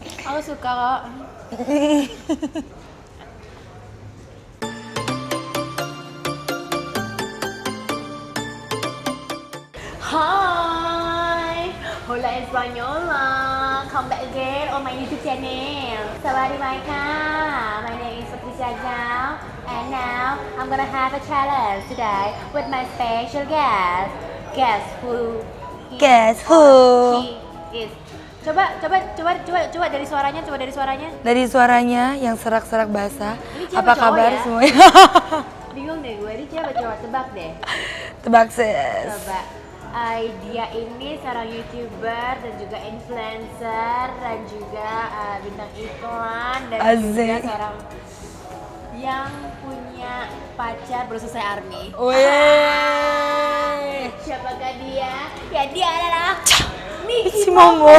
Aku suka kok. Hi, hola Española. Come back again on my YouTube channel. Sawadee-maika. My name is Patricia Zhao, and now I'm gonna have a challenge today with my special guest. Guess who? Guess who? He is. Coba dari suaranya, Dari suaranya yang serak-serak basah. Ini cewek Apa cowok kabar ya? semuanya? Bingung deh gue, ini cewek cowok, tebak deh. Tebak sis. Coba. Dia ini seorang YouTuber dan juga influencer dan juga bintang iklan dan juga Asik. seorang yang punya pacar baru selesai army. Wih. Siapakah dia? Ya dia adalah Si Momo.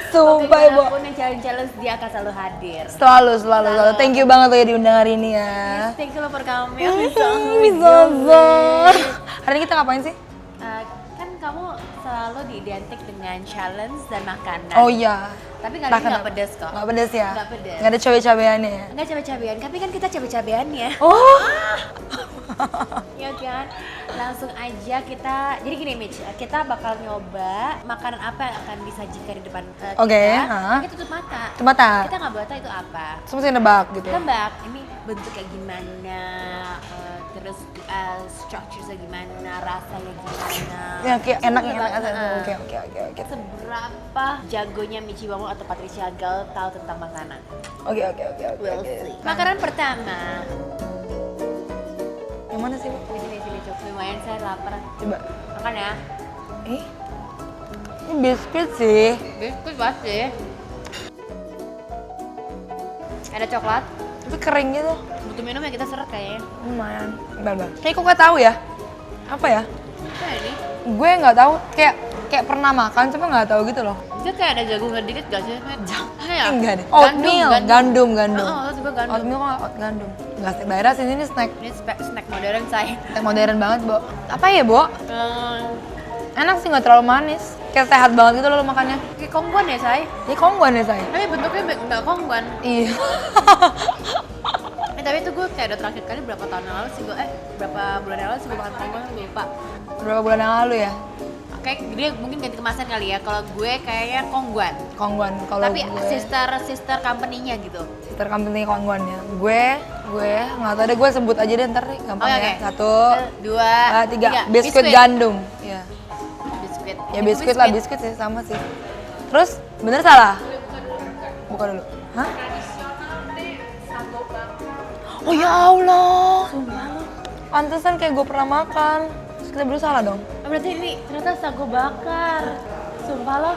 Sumpah Ibu. Pun yang challenge dia akan selalu hadir. Selalu. Thank you banget loh ya diundang hari ini ya. Yes, thank you loh for coming. Bisa. Hari ini kita ngapain sih? Kan kamu selalu diidentik dengan challenge dan makanan. Oh iya. Tapi kali ini nggak pedes kok. Nggak pedes ya? Nggak pedes. Nggak ada cabai-cabeannya ya? Enggak cabai-cabean, tapi kan kita cabai-cabeannya. Oh. Ya kan? Langsung aja kita, jadi gini Mitch, kita bakal nyoba makanan apa yang akan disajikan di depan kita. Oke, Kita tutup mata. Tutup mata. Kita nggak tahu itu apa. Terus mesti nebak gitu. Tebak, ini bentuknya gimana, terus structure-nya gimana, rasanya gimana. Ya kayak enak. Tebak, Oke. Seberapa jagonya Michi Momo atau Patricia Gal tahu tentang makanan? Oke. We'll see. Makanan pertama. Yang mana sih, Bu? Sini, Cuk. Lumayan saya lapar. Coba. Makan ya. Ini biskuit sih. Biskuit pasti. Ada coklat. Tapi kering gitu. Butuh minum ya, kita seret kayaknya. Lumayan. Bentar. Kayak kok gak tahu ya? Apa ya? Apa ya ini? Gue nggak tahu. Kayak pernah makan, cuma nggak tahu gitu loh. Itu kayak ada jagung dikit gak sih? Ya? Enggak deh. Oatmeal, gandum. Oh, juga gandum. Oatmeal kok gandum. Nggak snack daerah sih, ini snack. Ini snack modern saya. Snack modern banget, Bo. Apa ya, Bo? Enak sih, nggak terlalu manis. Kayak sehat banget gitu loh makannya. Kayak kongguan ya, say? Ini kongguan ya, saya? Tapi bentuknya nggak kongguan. Iya. Tapi itu gue kayak udah terakhir kali berapa tahun yang lalu sih gue, berapa bulan yang lalu sih gue makan kongguan, gue lupa. Berapa bulan yang lalu ya? Kayak dia mungkin ganti kemasan kali ya, kalau gue kayaknya kongguan. Kongguan. Kalau Tapi gue sister company-nya gitu. sister company kongguan ya. Gue nggak tahu deh, gue sebut aja deh ntar nih, gampang Oke, ya. oke. 1, 2, 3. Biskuit gandum. Iya. Biskuit. Ya Itu biskuit lah, biskuit sih sama sih. Terus bener salah? Buka dulu. Hah? Oh ya Allah. Sumpah lo. Pantesan kayak gue pernah makan. Terus kita berdua salah dong. Berarti ini ternyata sago bakar. Sumpah lo.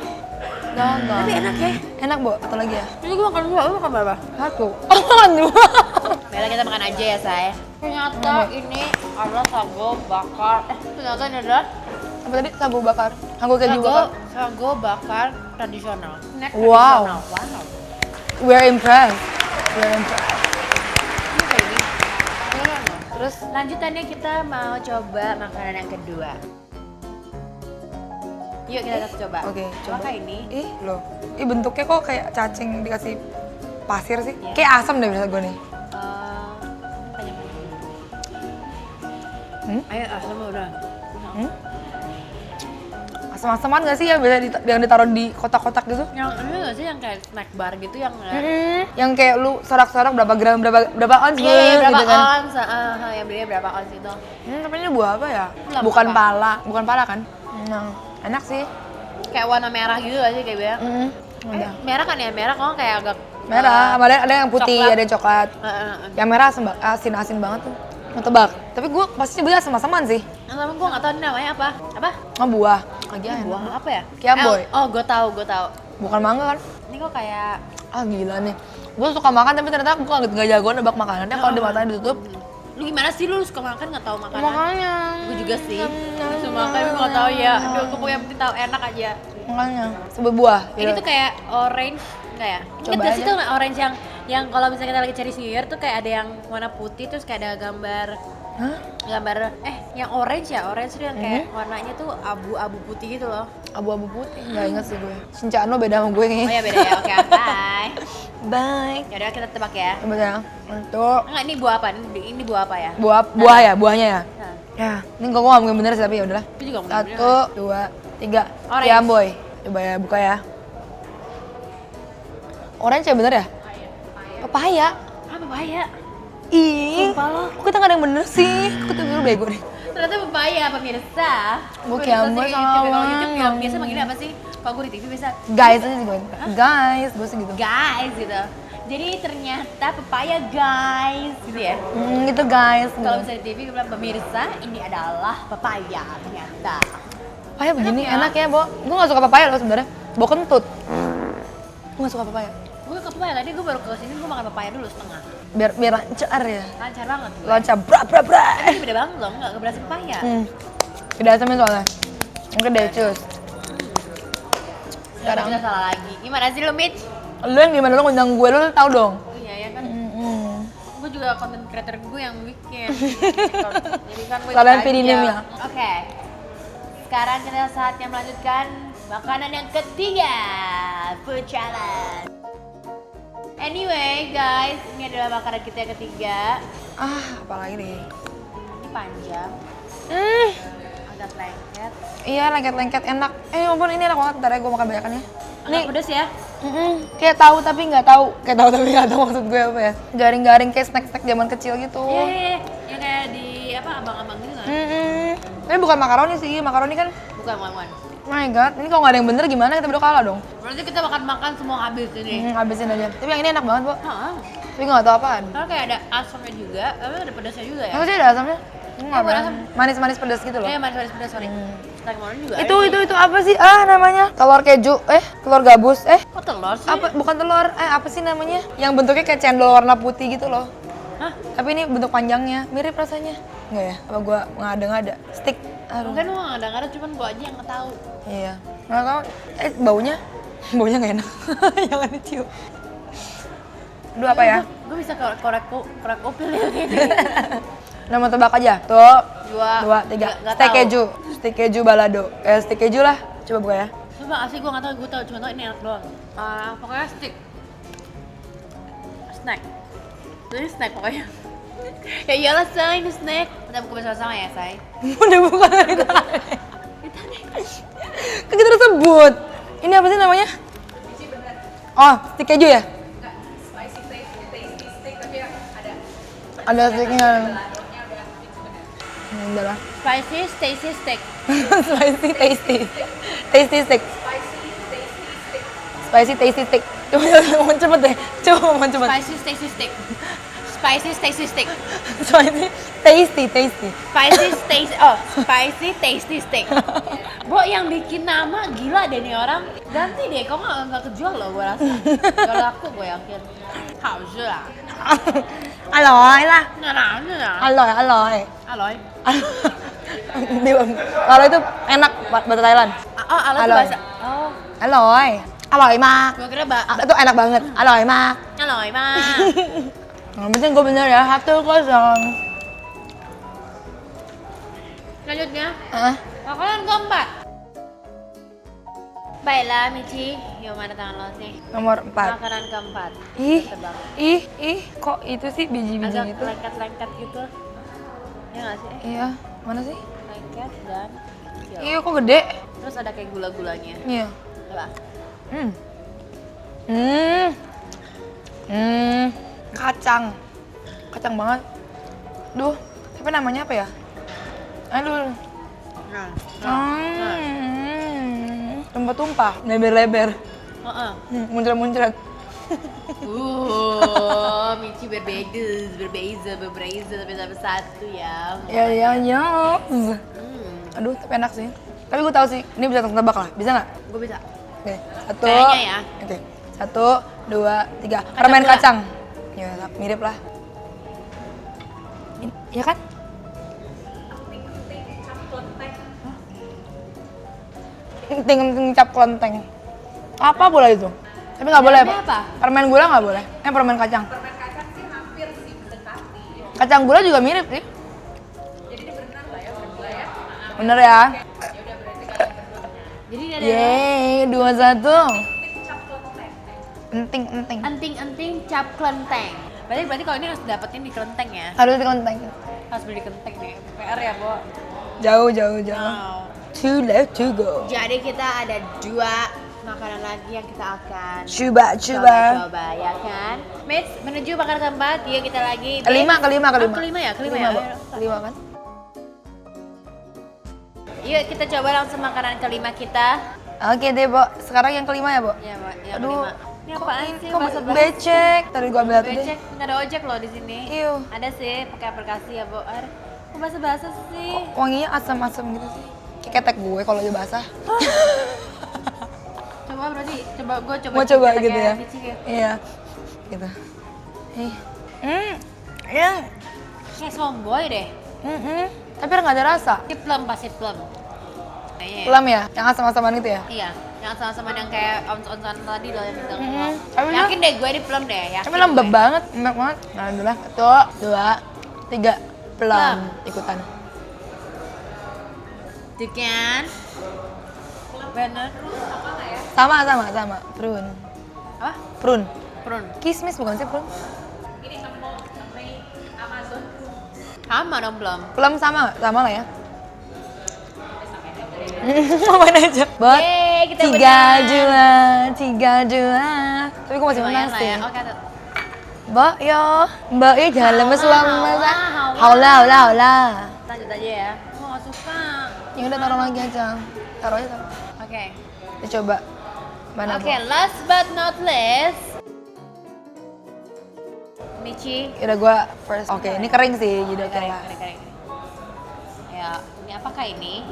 Jangan. Tapi enak ya. Enak, Bo. Atau lagi ya? Ini gue makan dua, lu makan berapa? 1. Oh, makan 2. Bella, kita makan aja ya, say. Ternyata ini adalah sago bakar. Ternyata ini adalah Apa tadi? Sagu bakar. Sagu keju bakar. sago bakar tradisional. Snack Wow. tradisional. Wow. We're impressed. Ini kayak gini. Terus Lanjutannya kita mau coba makanan yang kedua. Yuk kita coba. Oke, coba. Apakah ini? loh. Bentuknya kok kayak cacing dikasih pasir sih? Iya. Kayak asam deh bisa gue nih. Tanya. Ayo asam udah. Asam-asaman gak sih yang biasa yang ditaruh di kotak-kotak gitu? Yang ini nggak sih yang kayak snack bar gitu yang Yang kayak lu sorak-sorak berapa gram, berapa ons iya berapa gitu kan? ons, yang belinya berapa ons itu? Tapi ini buah apa ya? Ini Bukan apa? pala kan? Enak sih. Kayak warna merah gitu gak sih kayak bilang? Udah. Merah kan ya, merah kok kayak agak Merah, ada yang putih, coklat. ada yang coklat. Yang merah asin banget tuh. Mau tebak? Tapi gue pasti nyebutnya sama-samaan sih. Sama gue nggak tahu ini namanya apa? Apa? Oh, buah. Lagi Ini buah apa ya? Kiamboy. Oh, gue tahu. Bukan mangga kan? Ini kok kayak Gila nih. Gue suka makan tapi ternyata gue nggak jagoan nebak makanannya kalau di matanya ditutup. lu gimana sih lu suka makan nggak tahu makanan? Makanya. Gue juga sih. Suka makan tapi nggak tahu ya. Aduh, gue pokoknya penting tahu enak aja. Makanya. Sebuah buah. Ini tuh kayak orange enggak ya? Ingat Coba gak sih aja. tuh orange yang kalau misalnya kita lagi cari New Year tuh kayak ada yang warna putih terus kayak ada gambar Hah? Gambar yang orange ya, orange tuh yang kayak warnanya tuh abu-abu putih gitu loh. Abu-abu putih, nggak inget sih gue. Shincano beda sama gue Oh kayaknya. ya beda ya, oke bye. Bye. Yaudah kita tebak ya. Coba ya. Untuk Enggak, ini buah apa? Ini buah apa ya? buah ya, buahnya ya. Nah, Ya, ini kok nggak mungkin bener sih tapi ya udahlah. itu juga mungkin 1, 2, 3. Orange. Ya boy. Coba ya buka ya. Orange ya bener ya? Papaya. apa bahaya? Ih, Sumpah lo. kok kita nggak ada yang bener sih? Kok kita dulu bego deh. Ternyata papaya pemirsa. Gue Pemirsa kiamat sih, sama kalau YouTube orang. yang biasa manggilnya apa sih? Kalau gue di TV biasa Guys aja sih gue. Guys, gue sih gitu. guys gitu. Jadi ternyata papaya guys gitu ya. Gitu guys. Kalau misalnya di TV gue bilang pemirsa ini adalah papaya ternyata. Papaya begini Enak ya? enak ya, Bo. Gue gak suka papaya loh sebenarnya. Bo kentut. Gue gak suka papaya. Gue ke papaya tadi gue baru ke sini gue makan papaya dulu setengah. Biar lancar ya. Lancar banget gue. Lancar bra. Ini beda banget loh, nggak keberasa papaya. Beda asamnya soalnya. Mungkin deh, cus. Sekarang. Kita salah lagi. Gimana sih lo, Mitch? Lu yang gimana lu ngundang gue, lu tau dong. Oh iya ya kan. Mm-mm. Gue juga content creator gue yang bikin. Jadi kan gue Kalian ikut pilih aja. name ya? Oke. Sekarang kita saatnya melanjutkan makanan yang ketiga, food challenge. Anyway guys, ini adalah makanan kita yang ketiga. Apalagi nih. Ini panjang, agak lengket. Iya, lengket-lengket enak. Ampun ini enak banget, ntar ya gue makan banyakannya. Agak pedes ya? Kayak tahu tapi nggak tahu. Kayak tahu tapi nggak tahu maksud gue apa ya. Garing-garing kayak snack-snack zaman kecil gitu. Iya. Yang kayak di apa abang-abang gitu kan? Tapi bukan makaroni sih, makaroni kan. Bukan. My god, ini kalau nggak ada yang bener gimana kita berdua kalah dong. Berarti kita makan semua habis ini. Habisin aja. Tapi yang ini enak banget, Bu. Hah? Tapi nggak tahu apaan. Karena kayak ada asamnya juga, tapi ada pedasnya juga ya. Masa sih ada asamnya? Nggak bukan ada. asam. Manis-manis pedas gitu loh. Manis pedas sorry. Snack molen juga. Itu apa sih? Namanya telur keju. Telur gabus. Kok telur sih? Apa bukan telur? Apa sih namanya? Yang bentuknya kayak cendol warna putih gitu loh. Hah? Tapi ini bentuk panjangnya, mirip rasanya. Enggak ya? Apa gua ngada-ngada? Stick. Aduh. Mungkin lu nggak ada cuma gua aja yang nggak tahu. Iya. Nggak tahu. Baunya nggak enak. Jangan dicium. Aduh apa ya? Gua bisa korek kupil ya gitu. Udah mau tebak aja. Tuh. 2, 3. Nggak Steak tahu. keju. Steak keju balado. Steak keju lah. Coba buka ya. Coba asli gua nggak tahu, gua tahu cuma tahu ini enak doang. Pokoknya snack. Ini snack pokoknya. Ya iyalah say, ini snack. Kita buka bersama-sama ya say. Udah buka dari tadi. Kan kita udah sebut. Ini apa sih namanya? Oh, steak keju ya? Ada steaknya. Udah lah. Spicy, tasty steak. Spicy tasty. Tasty steak. Spicy tasty steak. Coba ngomong cepet deh. Coba ngomong cepet. Spicy, tasty steak. Spicy, tasty steak. Spicy tasty. Spicy, tasty steak. Bo, yang bikin nama gila deh nih orang. Ganti deh, kok nggak kejual loh gue rasa. Gak laku gue yakin. Harus lah. Aloy lah. Nggak Aloy. Aloy. Kalau itu enak bahasa Thailand. Aloy itu Aloy. bahasa. Oh, Aloy. Aloy mak. gue kira Itu enak banget. Aloy mak. Aloy mah. Yang penting gue bener ya, 1-0. Lanjutnya, Heeh. makanan keempat. Baiklah, Michi. Yuk, mana tangan lo sih? Nomor 4. Makanan keempat. Tebak. Ih, kok itu sih biji-biji Agak gitu? lengket-lengket gitu. Ya nggak sih? Iya, mana sih? Lengket dan kecil. Iya, kok gede? Terus ada kayak gula-gulanya. Iya. Coba. Kacang banget. Duh, tapi namanya apa ya? Aduh. Nah. Tumpah-tumpah, lebar-lebar, Heeh. muncrat-muncrat. Michi berbeza, tapi sampai satu ya. Ya. Aduh, tapi enak sih. Tapi gue tahu sih, ini bisa tebak lah. Bisa nggak? Gue bisa. Oke, 1. Kayaknya ya. Oke, 1, 2, 3. Permen gula. kacang. Ya, mirip lah. Iya kan? Ting cap klonteng. Apa boleh itu? Tapi nggak boleh. Dalamnya apa? Permen gula nggak boleh. Permen kacang. Permen kacang sih hampir sih mendekati. Kacang gula juga mirip sih. Bener ya? Jadi ini ada Yeay, 2-1. Enting. enting cap kelenteng. Berarti kalau ini harus dapetin di kelenteng ya? Harus di kelenteng. Harus beli di kelenteng nih. PR ya, Bo. Jauh. Wow. 2 left to go. Jadi kita ada 2 makanan lagi yang kita akan Coba. ya kan? Mitch, menuju makanan keempat. Yuk kita lagi. Kelima. Kelima ya? Bo. Kelima kan? Yuk kita coba langsung makanan kelima kita. Oke deh, Bo. Sekarang yang kelima ya, Bo? Ya, Bo. Yang Aduh. kelima. Ini apaan sih? Kok Bahasa bahasa. becek? Tadi gua ambil satu deh. Becek, nggak ada ojek loh di sini. Iu. Ada sih, pakai aplikasi ya, Bo. Kok bahasa sih? Wanginya asam-asam gitu sih. Kayak ketek gue kalau udah basah. Coba berarti, gue coba. Mau coba gitu kayak ya? Michi ya. Iya. Gitu. Ya. Kayak somboy deh. Tapi nggak ada rasa. Ini plum, pasti plum. Kayaknya ya. Plum ya? Yang asam-asaman gitu ya? Iya, yang sama-sama yang kayak ons-onsan tadi loh yang bilang. Tapi Yakin deh gue di plum deh, yakin. Tapi lembab gue. banget, enak banget. Nah, dulu lah. 1, 2, 3. Plum. Ikutan. Tuh kan? Bener. Apa nggak ya? Sama. Prune. Apa? Prune. Prune. Kismis bukan sih prune? Ini nemu Amazon. Sama dong plum. Plum sama lah ya. Main aja. Bot. Yeay, kita 3-2. Tapi gue masih menang Lumayan lah sih. ya. Oke, tuh. Mbak yo jangan lemes-lemes. Haula. Haula. Lanjut aja ya. Gue gak suka. Ya udah taruh lagi aja. Taruh aja. Oke. Kita coba. Mana Oke, last but not least. Michi. Udah gua first. Oke, ini kering sih, jadi oke lah. Kering. Ya, ini apakah ini?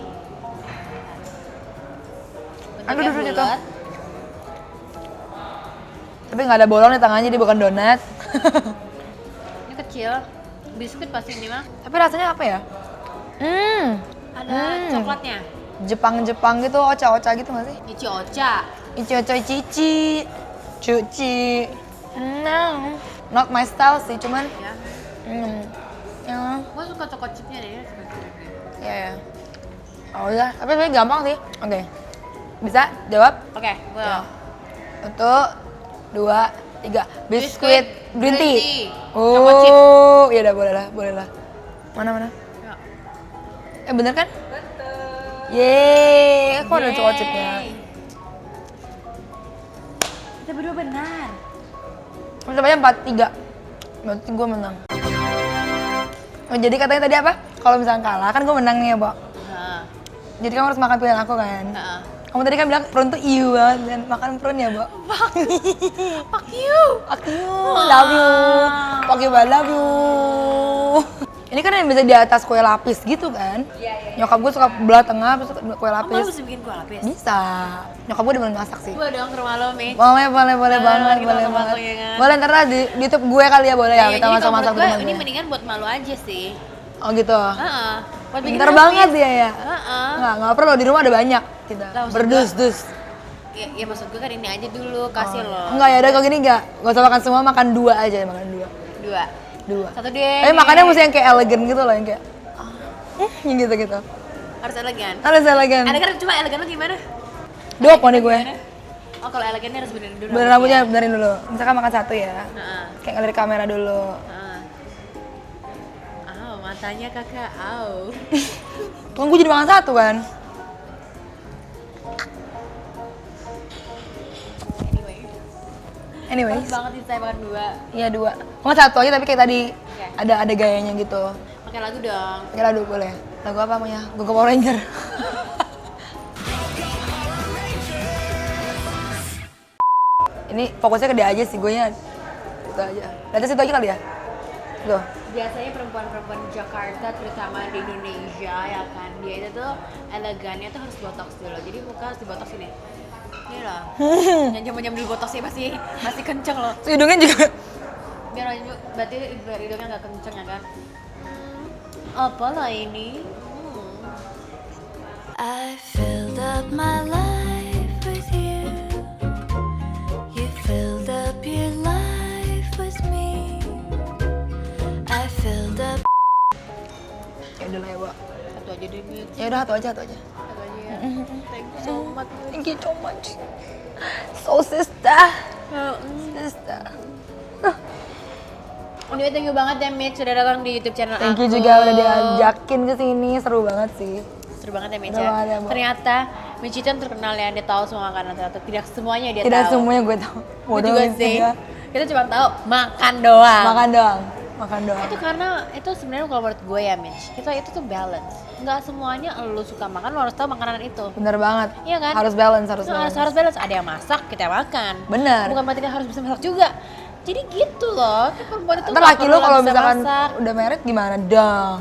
Aduh, Bentuknya jatuh. bulat. Tapi nggak ada bolong di tangannya, dia bukan donat. Ini kecil. Biskuit pasti ini mah. Tapi rasanya apa ya? Ada coklatnya. Jepang gitu, ocha gitu nggak sih? Ichi ocha. Cici. Cuci. No. Not my style sih, cuman Ya. ya. Gue suka coklat chipnya deh. Suka chipnya. Ya. Oh udah, tapi sebenarnya gampang sih. Oke. Bisa jawab? Oke, gue. Ya. 1, 2, 3. Biskuit green tea. Coklat chip. Oh, iya udah boleh lah. Mana? Ya. Bener kan? Yeay, kok ada coklat chipnya? Kita berdua benar. Sama aja 4-3. Berarti gue menang. Oh, jadi katanya tadi apa? Kalau misalnya kalah, kan gue menang nih ya, Bo. Nah, Jadi kamu harus makan pilihan aku kan? Kamu tadi kan bilang prune tuh iu banget dan makan prune ya, Bo. Fuck you. Fuck you, love you. Fuck you, I love you. Ini kan yang bisa di atas kue lapis gitu kan? Iya. Nyokap gue suka belah tengah, terus kue Kamu lapis. bisa bikin kue lapis? Bisa. Nyokap gue demen masak sih. Gue dong ke rumah lo, Mi. Boleh banget, kita boleh masak banget. ya kan? Boleh ntar lah di YouTube gue kali ya, boleh ya? Iya, Kita jadi kalau masak-masak di menurut rumah gue ini gue. mendingan buat malu aja sih. Oh gitu? Heeh. Buat bikin Pinter lapis. banget dia ya? Heeh. Nggak perlu, di rumah ada banyak kita. Lah, maksud Berdus-dus. Ya maksud gue kan ini aja dulu, kasih lo. Enggak ya, udah kalau gini enggak usah makan semua, makan 2 aja, makan 2. 2. Satu deh. Tapi makannya mesti yang kayak elegan gitu loh, yang kayak yang gitu-gitu. Harus elegan. Harus elegan. Elegan cuma elegan lo gimana? Dua nih gue. Oh, kalau elegannya harus benerin dulu. Bener rambutnya benerin dulu. Misalkan makan 1 ya. Heeh. Kayak ngelirik kamera dulu. Heeh. Au, matanya kakak. Au. Kan gue jadi makan 1 kan. Anyways. Pas banget sih saya makan 2. Iya 2. Makan 1 aja tapi kayak tadi Oke. ada gayanya gitu. Pakai lagu dong. Pakai lagu boleh. Lagu apa namanya? Gogo Power Ranger. Ini fokusnya ke dia aja sih, gue nya itu aja. Lihatnya situ aja kali ya? Tuh. Biasanya perempuan-perempuan di Jakarta, terutama di Indonesia ya kan, dia itu tuh elegannya tuh harus botox dulu. Jadi muka harus dibotox ini. Ini loh. Yang jam-jam dulu botoxnya masih kenceng loh. Terus hidungnya juga. Biar berarti hidungnya nggak kenceng ya kan? Apalah ini? I filled up my life with you. You filled up your life with me. I filled up. Ya udah lah ya, Bo. Satu aja deh nih. YouTube. Ya udah satu aja. Satu aja ya. Thank you so much. Thank you so much. So sister. Sister. Anyway, thank you banget ya Mitch sudah datang di YouTube channel Thank aku. you juga udah diajakin ke sini, seru banget sih. Seru banget ya Mitch Seru ya. banget ya, Bo. Ternyata Mitch itu yang terkenal ya, dia tahu semua makanan, ternyata tidak semuanya dia Tidak tahu. semuanya gue tahu. Gue juga Bodoh sih. juga. Kita cuma tahu makan doang. Makan doang. Itu karena itu sebenarnya kalau menurut gue ya Mitch, itu tuh balance. Nggak semuanya lu suka makan, lu harus tahu makanan itu. Bener banget. Iya kan? Harus balance, harus Itu balance. harus balance. Ada yang masak, kita makan. Bener. Bukan berarti kita harus bisa masak juga. Jadi gitu loh. Itu perempuan itu Ntar nggak laki perlu lu kalau bisa misalkan masak. udah married gimana dong?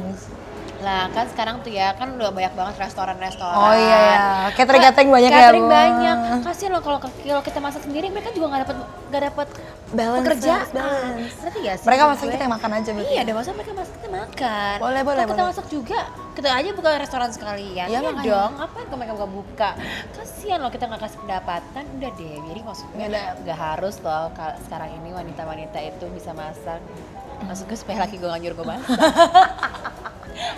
Lah kan sekarang tuh ya kan udah banyak banget restoran-restoran. Oh iya ya, catering banyak ya. Catering Bu. banyak. Kasihan loh kalau kita masak sendiri, mereka juga nggak dapat Balance, pekerjaan. harus balance. Ngerti gak sih? Mereka maksud masak gue? kita yang makan aja berarti. Iya, ada masa mereka masak kita makan. Boleh, Kalau kita boleh. masak juga, kita aja buka restoran sekalian. Iya, Iya makanya. dong. Apa yang mereka buka? Kasihan loh kita nggak kasih pendapatan. Udah deh. Jadi maksudnya Udah. nggak harus loh sekarang ini wanita-wanita itu bisa masak. Maksud gue supaya laki gue nggak nyuruh gue masak.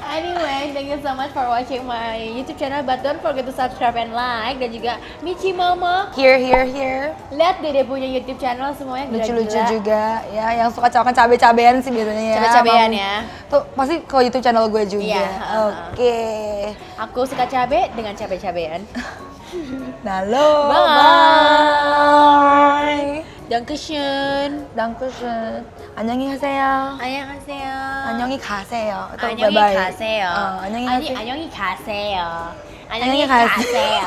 Anyway, thank you so much for watching my YouTube channel. But don't forget to subscribe and like. Dan juga Michi Momo. Here. Lihat deh dia punya YouTube channel semuanya Lucu-lucu gila-gila. juga ya, yang suka cabe-cabean sih biasanya ya. Cabe-cabean Mam. ya. Tuh pasti ke YouTube channel gue juga. Iya, Oke. Aku suka cabe dengan cabe-cabean. Halo. Bye. Dankeschön. Dankeschön. 안녕히가세요. 안녕하세요. 안녕히 가세요. Itu 안녕히 bye-bye. 가세요. 안녕히 가세요. 안녕히 가세요. 안녕히 안녕히 가세요. 가세요.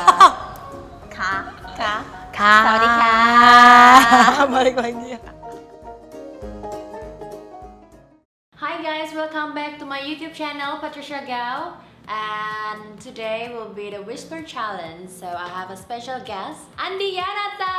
가. 사와디카. 사와디카. balik lagi ya. Hi guys, welcome back to my YouTube channel Patricia Gao. And today will be the Whisper Challenge. So I have a special guest, Andi Yanata.